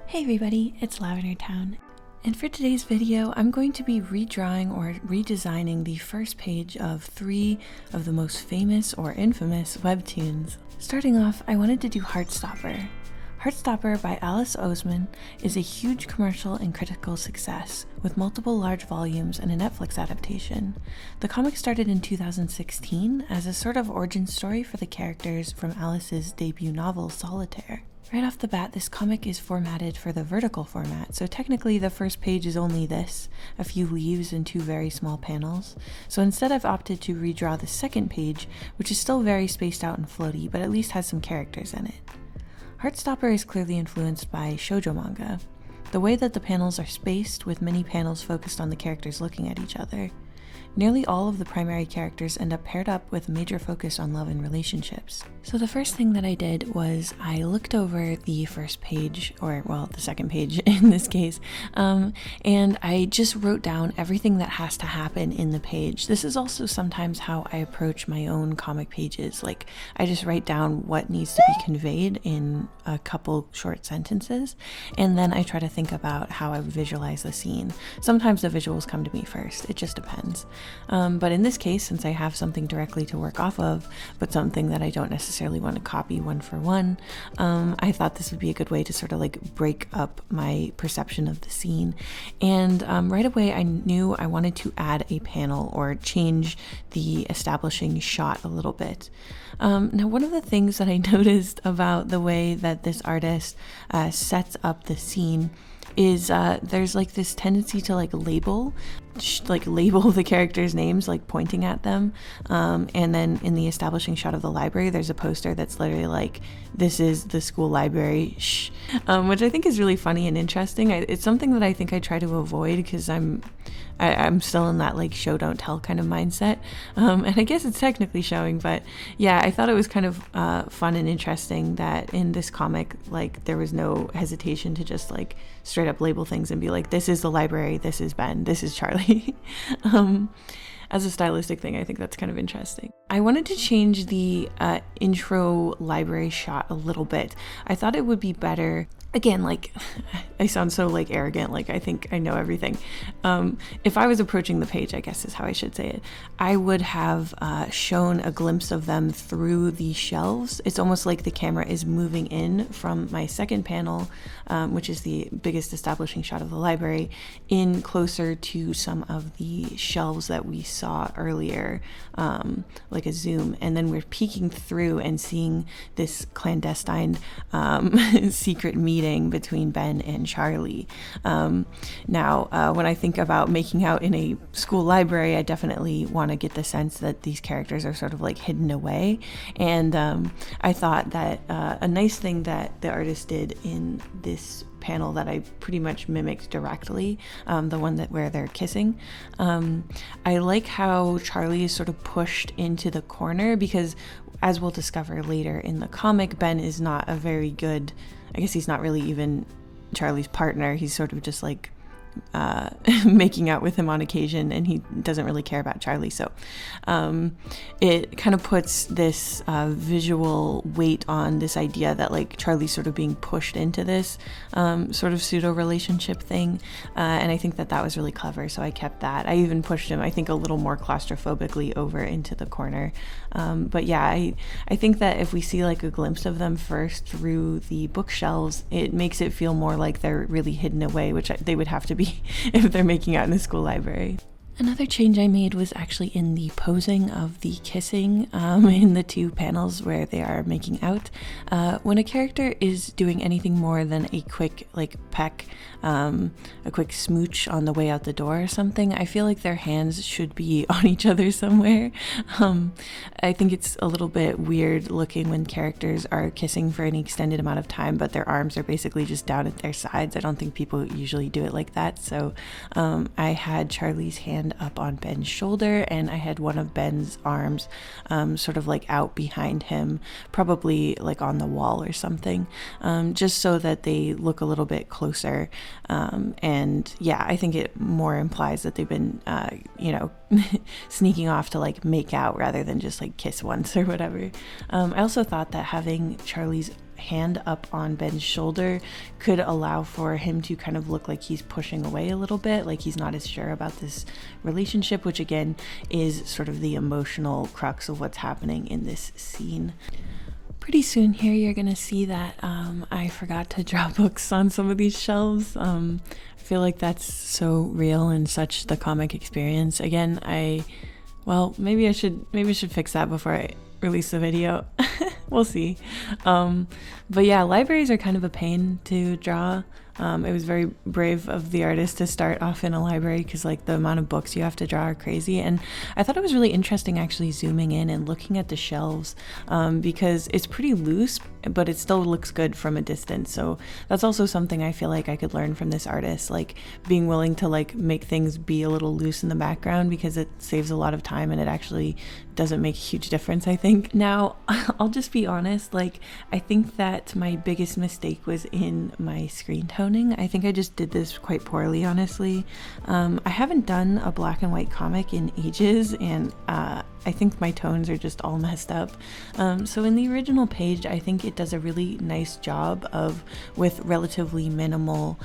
Hey everybody, it's LavenderTowne, and for today's video I'm going to be redrawing or redesigning the first page of 3 of the most famous or infamous webtoons. Starting off, I wanted to do Heartstopper. Heartstopper by Alice Oseman is a huge commercial and critical success, with multiple large volumes and a Netflix adaptation. The comic started in 2016 as a sort of origin story for the characters from Alice's debut novel Solitaire. Right off the bat, this comic is formatted for the vertical format, so technically the first page is only this, a few leaves and 2 very small panels. So instead I've opted to redraw the second page, which is still very spaced out and floaty, but at least has some characters in it. Heartstopper is clearly influenced by shoujo manga. The way that the panels are spaced, with many panels focused on the characters looking at each other. Nearly all of the primary characters end up paired up with a major focus on love and relationships. So the first thing that I did was I looked over the first page, or well, the second page in this case, and I just wrote down everything that has to happen in the page. This is also sometimes how I approach my own comic pages. Like, I just write down what needs to be conveyed in a couple short sentences, and then I try to think about how I would visualize the scene. Sometimes the visuals come to me first, it just depends. But in this case, since I have something directly to work off of, but something that I don't necessarily want to copy one for one, I thought this would be a good way to sort of like break up my perception of the scene. And right away I knew I wanted to add a panel or change the establishing shot a little bit. Now, one of the things that I noticed about the way that this artist sets up the scene is there's like this tendency to label the characters' names, like pointing at them, and then in the establishing shot of the library there's a poster that's literally like, "This is the school library, shh," which I think is really funny and interesting. It's something that I think I try to avoid because I'm still in that like show don't tell kind of mindset, and I guess it's technically showing, but yeah, I thought it was kind of fun and interesting that in this comic, like, there was no hesitation to just like straight up label things and be like, "This is the library, this is Ben, this is Charlie." As a stylistic thing, I think that's kind of interesting. I wanted to change the intro library shot a little bit. I thought it would be better. Again, like, I sound so like arrogant, like I think I know everything. If I was approaching the page, I guess is how I should say it, I would have shown a glimpse of them through the shelves. It's almost like the camera is moving in from my second panel, which is the biggest establishing shot of the library, in closer to some of the shelves that we saw earlier, like a zoom, and then we're peeking through and seeing this clandestine secret meeting between Ben and Charlie. Now, when I think about making out in a school library, I definitely want to get the sense that these characters are sort of like hidden away, and I thought that a nice thing that the artist did in this panel that I pretty much mimicked directly, the one where they're kissing. I like how Charlie is sort of pushed into the corner because, as we'll discover later in the comic, Ben is not a very good, I guess he's not really even Charlie's partner. He's sort of just like making out with him on occasion, and he doesn't really care about Charlie. So it kind of puts this visual weight on this idea that like Charlie's sort of being pushed into this sort of pseudo relationship thing, and I think that was really clever, so I kept that. I even pushed him, I think, a little more claustrophobically over into the corner, but yeah, I think that if we see like a glimpse of them first through the bookshelves, it makes it feel more like they're really hidden away, which they would have to be if they're making out in a school library. Another change I made was actually in the posing of the kissing in the 2 panels where they are making out. When a character is doing anything more than a quick like peck, a quick smooch on the way out the door or something, I feel like their hands should be on each other somewhere. I think it's a little bit weird looking when characters are kissing for an extended amount of time, but their arms are basically just down at their sides. I don't think people usually do it like that. So I had Charlie's hand up on Ben's shoulder, and I had one of Ben's arms sort of like out behind him, probably like on the wall or something, just so that they look a little bit closer. And yeah, I think it more implies that they've been sneaking off to like make out rather than just like kiss once or whatever. I also thought that having Charlie's hand up on Ben's shoulder could allow for him to kind of look like he's pushing away a little bit, like he's not as sure about this relationship, which again is sort of the emotional crux of what's happening in this scene. Pretty soon here you're gonna see that I forgot to draw books on some of these shelves. I feel like that's so real and such the comic experience. Again, well, maybe I should fix that before I release the video. We'll see. But yeah, libraries are kind of a pain to draw. It was very brave of the artist to start off in a library because like the amount of books you have to draw are crazy. And I thought it was really interesting actually zooming in and looking at the shelves because it's pretty loose, but it still looks good from a distance. So that's also something I feel like I could learn from this artist, like being willing to like make things be a little loose in the background because it saves a lot of time and it actually doesn't make a huge difference, I think. Now, I'll just be honest, like I think that my biggest mistake was in my screen toning. I think I just did this quite poorly, honestly. I haven't done a black and white comic in ages, and I think my tones are just all messed up. So in the original page, I think it does a really nice job of, with relatively minimal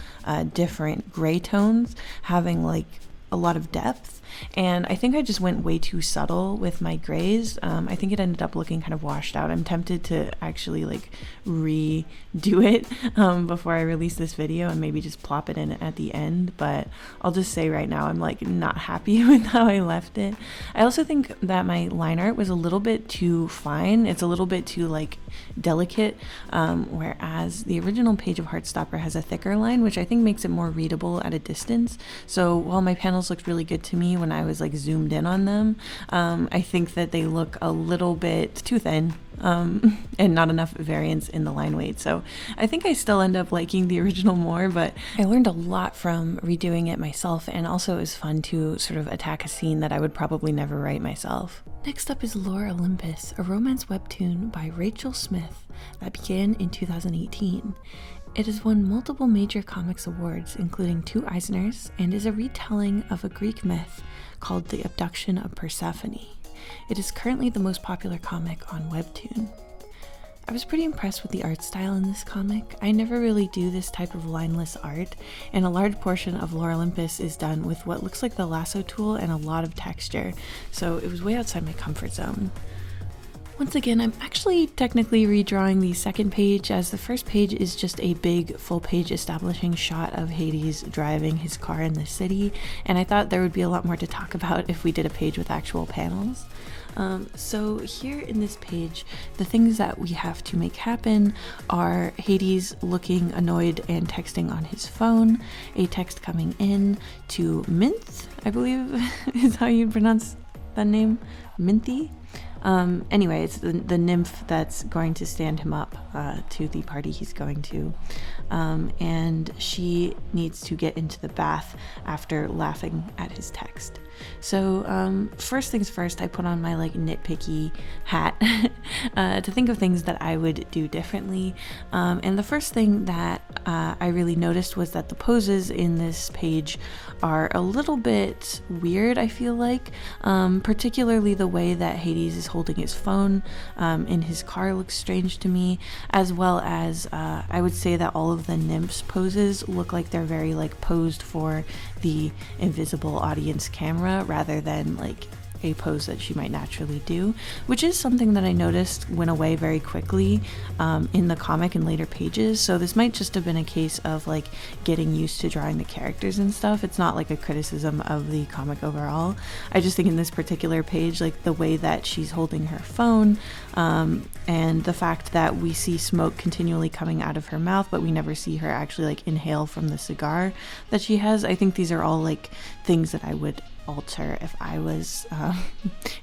different gray tones, having like a lot of depth. And I think I just went way too subtle with my grays. I think it ended up looking kind of washed out. I'm tempted to actually like redo it before I release this video and maybe just plop it in at the end, but I'll just say right now I'm like not happy with how I left it. I also think that my line art was a little bit too fine. It's a little bit too like delicate, whereas the original page of Heartstopper has a thicker line, which I think makes it more readable at a distance. So while my panels looked really good to me when I was like zoomed in on them, I think that they look a little bit too thin and not enough variance in the line weight. So I think I still end up liking the original more, but I learned a lot from redoing it myself, and also it was fun to sort of attack a scene that I would probably never write myself. Next up is Lore Olympus, a romance webtoon by Rachel Smith that began in 2018. It has won multiple major comics awards, including 2 Eisners, and is a retelling of a Greek myth called The Abduction of Persephone. It is currently the most popular comic on Webtoon. I was pretty impressed with the art style in this comic. I never really do this type of lineless art, and a large portion of Lore Olympus is done with what looks like the lasso tool and a lot of texture, so it was way outside my comfort zone. Once again, I'm actually technically redrawing the second page, as the first page is just a big full-page establishing shot of Hades driving his car in the city, and I thought there would be a lot more to talk about if we did a page with actual panels. So here in this page, the things that we have to make happen are Hades looking annoyed and texting on his phone, a text coming in to Minth, I believe is how you pronounce that name, Minthy. Anyway, it's the nymph that's going to stand him up to the party he's going to, and she needs to get into the bath after laughing at his text. So first things first, I put on my like nitpicky hat to think of things that I would do differently, and the first thing that I really noticed was that the poses in this page are a little bit weird, I feel like, particularly the way that Hades is holding his phone in his car looks strange to me, as well as I would say that all of the nymphs poses look like they're very like posed for the invisible audience camera rather than like a pose that she might naturally do, which is something that I noticed went away very quickly in the comic and later pages. So this might just have been a case of like getting used to drawing the characters and stuff. It's not like a criticism of the comic overall. I just think in this particular page, like the way that she's holding her phone and the fact that we see smoke continually coming out of her mouth, but we never see her actually like inhale from the cigar that she has. I think these are all like things that I would alter if I was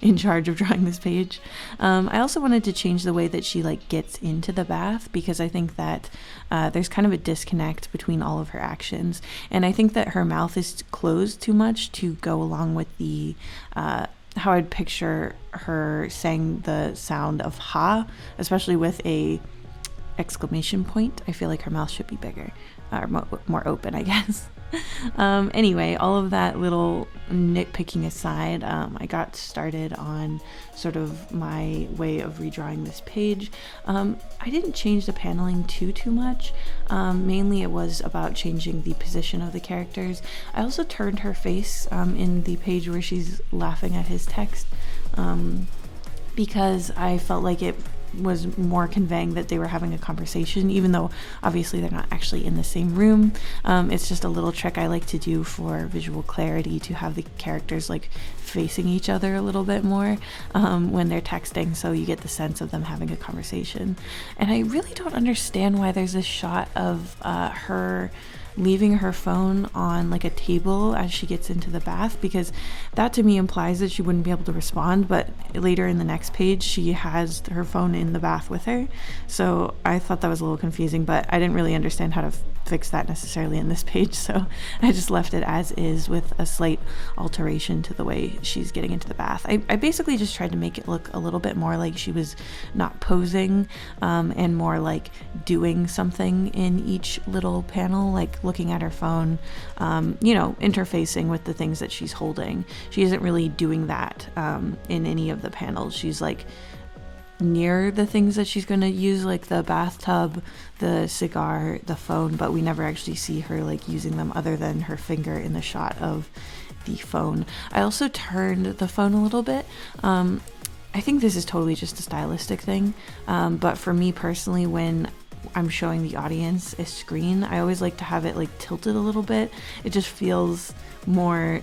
in charge of drawing this page. I also wanted to change the way that she like gets into the bath, because I think that there's kind of a disconnect between all of her actions, and I think that her mouth is closed too much to go along with the how I'd picture her saying the sound of ha, especially with a exclamation point. I feel like her mouth should be bigger. or more open, I guess. Anyway, all of that little nitpicking aside, I got started on sort of my way of redrawing this page. I didn't change the paneling too much. Mainly it was about changing the position of the characters. I also turned her face in the page where she's laughing at his text, because I felt like it was more conveying that they were having a conversation, even though obviously they're not actually in the same room. It's just a little trick I like to do for visual clarity, to have the characters like facing each other a little bit more when they're texting, so you get the sense of them having a conversation. And I really don't understand why there's this shot of her leaving her phone on like a table as she gets into the bath, because that to me implies that she wouldn't be able to respond, but later in the next page she has her phone in the bath with her. So I thought that was a little confusing, but I didn't really understand how to fix that necessarily in this page, so I just left it as is with a slight alteration to the way she's getting into the bath. I basically just tried to make it look a little bit more like she was not posing, and more like doing something in each little panel, like looking at her phone, interfacing with the things that she's holding. She isn't really doing that in any of the panels. She's like near the things that she's going to use, like the bathtub, the cigar, the phone, but we never actually see her like using them other than her finger in the shot of the phone. I also turned the phone a little bit. I think this is totally just a stylistic thing, but for me personally, when I'm showing the audience a screen, I always like to have it like tilted a little bit. It just feels more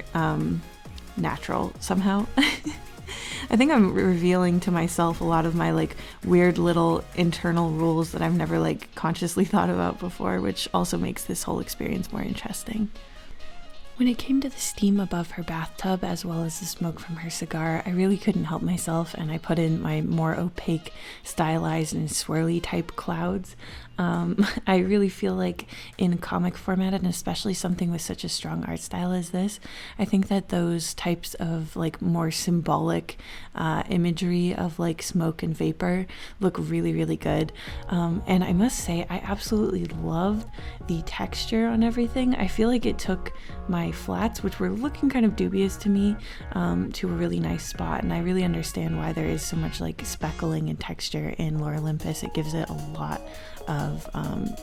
natural somehow. I think I'm revealing to myself a lot of my like weird little internal rules that I've never like consciously thought about before, which also makes this whole experience more interesting. When it came to the steam above her bathtub, as well as the smoke from her cigar, I really couldn't help myself, and I put in my more opaque, stylized and swirly type clouds. I really feel like in comic format, and especially something with such a strong art style as this, I think that those types of like more symbolic imagery of like smoke and vapor look really, really good. And I must say, I absolutely loved the texture on everything. I feel like it took my flats, which were looking kind of dubious to me, to a really nice spot, and I really understand why there is so much like speckling and texture in Lore Olympus. It gives it a lot of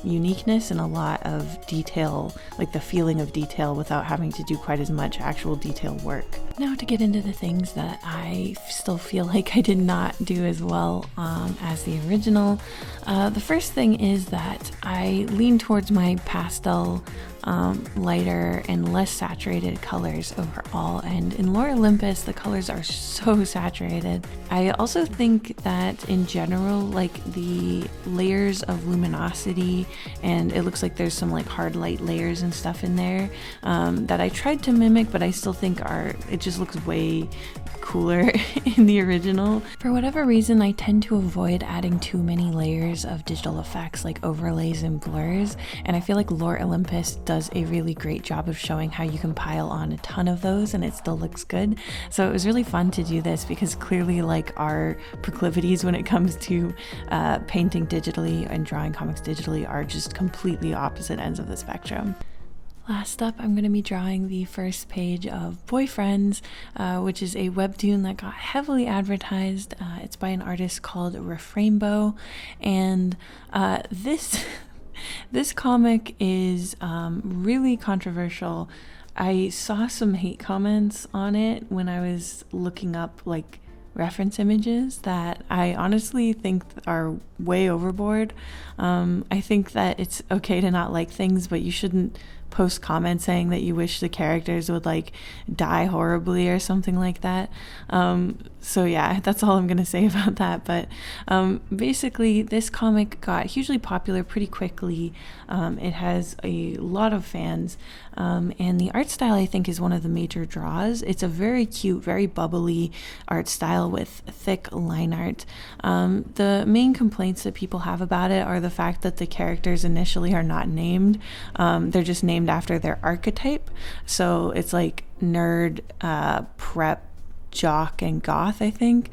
uniqueness and a lot of detail, like the feeling of detail, without having to do quite as much actual detail work. Now to get into the things that I still feel like I did not do as well as the original. The first thing is that I lean towards my pastel, lighter and less saturated colors overall, and in Lore Olympus the colors are so saturated. I also think that in general, like the layers of luminosity, and it looks like there's some like hard light layers and stuff in there that I tried to mimic, but I still think it just looks way cooler in the original. For whatever reason, I tend to avoid adding too many layers of digital effects like overlays and blurs, and I feel like Lore Olympus does a really great job of showing how you can pile on a ton of those and it still looks good. So it was really fun to do this, because clearly like our proclivities when it comes to painting digitally and drawing comics digitally are just completely opposite ends of the spectrum. Last up, I'm going to be drawing the first page of Boyfriends, which is a webtoon that got heavily advertised. It's by an artist called Refrainbow, and this comic is really controversial. I saw some hate comments on it when I was looking up like reference images that I honestly think are way overboard. I think that it's okay to not like things, but you shouldn't post comments saying that you wish the characters would like die horribly or something like that. So yeah, that's all I'm gonna say about that. But basically this comic got hugely popular pretty quickly. It has a lot of fans, and the art style I think is one of the major draws. It's a very cute, very bubbly art style with thick line art. The main complaints that people have about it are the fact that the characters initially are not named. They're just named after their archetype. So it's like nerd, prep, jock and goth, I think.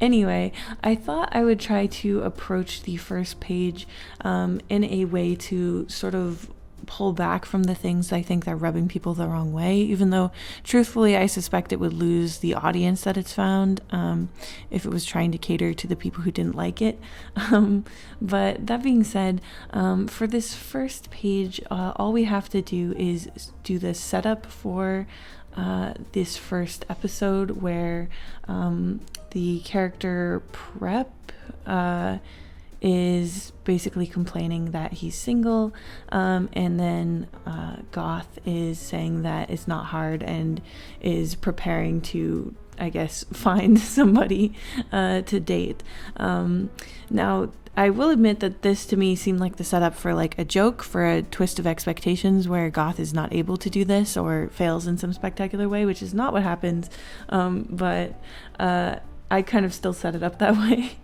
Anyway, I thought I would try to approach the first page in a way to sort of pull back from the things I think that are rubbing people the wrong way, even though truthfully I suspect it would lose the audience that it's found if it was trying to cater to the people who didn't like it. But that being said, for this first page, all we have to do is do the setup for this first episode where the character Prep is basically complaining that he's single, and then Goth is saying that it's not hard and is preparing to, I guess, find somebody to date. Now, I will admit that this to me seemed like the setup for like a joke, for a twist of expectations where Goth is not able to do this or fails in some spectacular way, which is not what happens, but I kind of still set it up that way.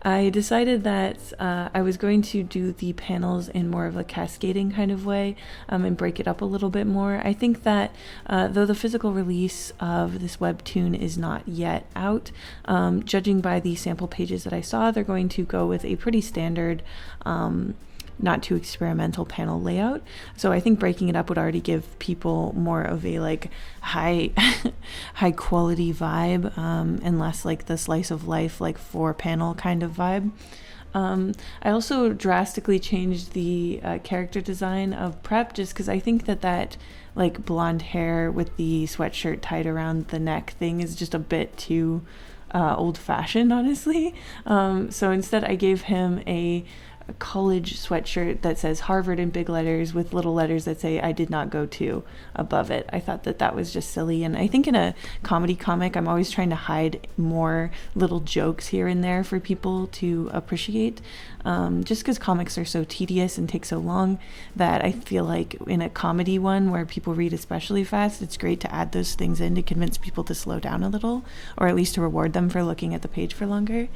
I decided that I was going to do the panels in more of a cascading kind of way and break it up a little bit more. I think that though the physical release of this webtoon is not yet out, judging by the sample pages that I saw, they're going to go with a pretty standard not too experimental panel layout. So I think breaking it up would already give people more of a like high quality vibe, and less like the slice of life like 4-panel kind of vibe. I also drastically changed the character design of Prep just because I think that like blonde hair with the sweatshirt tied around the neck thing is just a bit too old-fashioned, honestly. So instead I gave him a college sweatshirt that says Harvard in big letters with little letters that say I did not go to above it. I thought that was just silly, and I think in a comedy comic I'm always trying to hide more little jokes here and there for people to appreciate, just because comics are so tedious and take so long that I feel like in a comedy one where people read especially fast, it's great to add those things in to convince people to slow down a little, or at least to reward them for looking at the page for longer.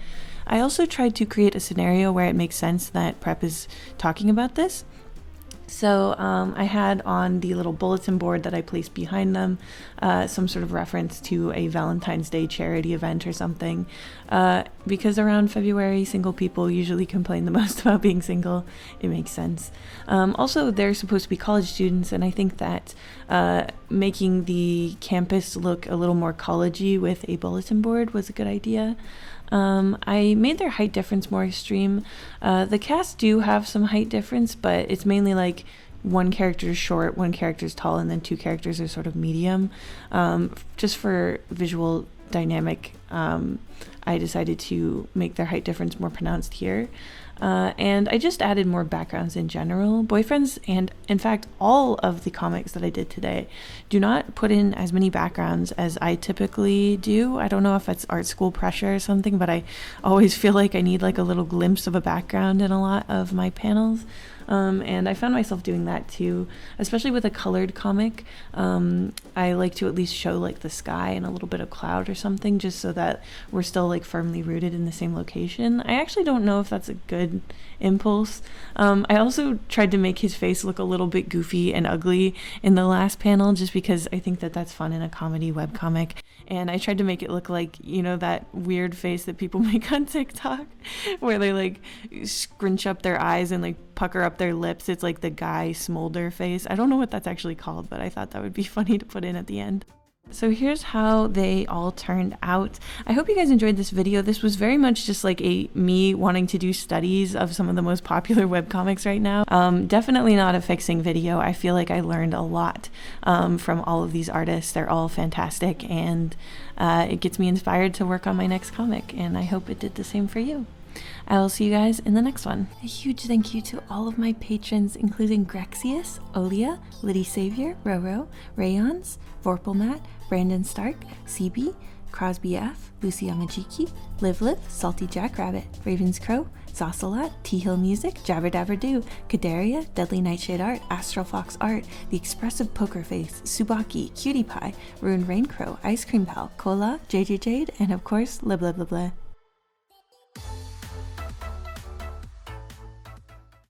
I also tried to create a scenario where it makes sense that Prep is talking about this. So I had on the little bulletin board that I placed behind them some sort of reference to a Valentine's Day charity event or something, because around February single people usually complain the most about being single. It makes sense. Also, they're supposed to be college students, and I think that making the campus look a little more college-y with a bulletin board was a good idea. I made their height difference more extreme. The cast do have some height difference, but it's mainly like one character is short, one character is tall, and then 2 characters are sort of medium. Just for visual dynamic, I decided to make their height difference more pronounced here. And I just added more backgrounds in general. Boyfriends, and in fact all of the comics that I did today, do not put in as many backgrounds as I typically do. I don't know if it's art school pressure or something, but I always feel like I need like a little glimpse of a background in a lot of my panels. And I found myself doing that too, especially with a colored comic. I like to at least show like the sky and a little bit of cloud or something, just so that we're still like firmly rooted in the same location. I actually don't know if that's a good impulse. I also tried to make his face look a little bit goofy and ugly in the last panel, just because I think that that's fun in a comedy webcomic. And I tried to make it look like, you know, that weird face that people make on TikTok where they like scrunch up their eyes and like pucker up their lips. It's like the Guy Smolder face. I don't know what that's actually called, but I thought that would be funny to put in at the end. So here's how they all turned out. I hope you guys enjoyed this video. This was very much just like me wanting to do studies of some of the most popular webcomics right now. Definitely not a fixing video. I feel like I learned a lot from all of these artists. They're all fantastic, and it gets me inspired to work on my next comic, and I hope it did the same for you. I will see you guys in the next one. A huge thank you to all of my patrons, including Grexius, Olia, Liddy Savior, Roro, Rayons, Vorpalmat, Brandon Stark, CB, Crosby F, Lucy Yamajiki, Live, Salty Jackrabbit, Ravens Crow, Zosalot, T-Hill Music, Jabber Dabber Doo, Kadaria, Deadly Nightshade Art, Astral Fox Art, The Expressive Poker Face, Subaki, Cutie Pie, Ruined Rain Crow, Ice Cream Pal, Cola, JJ Jade, and of course, Lib.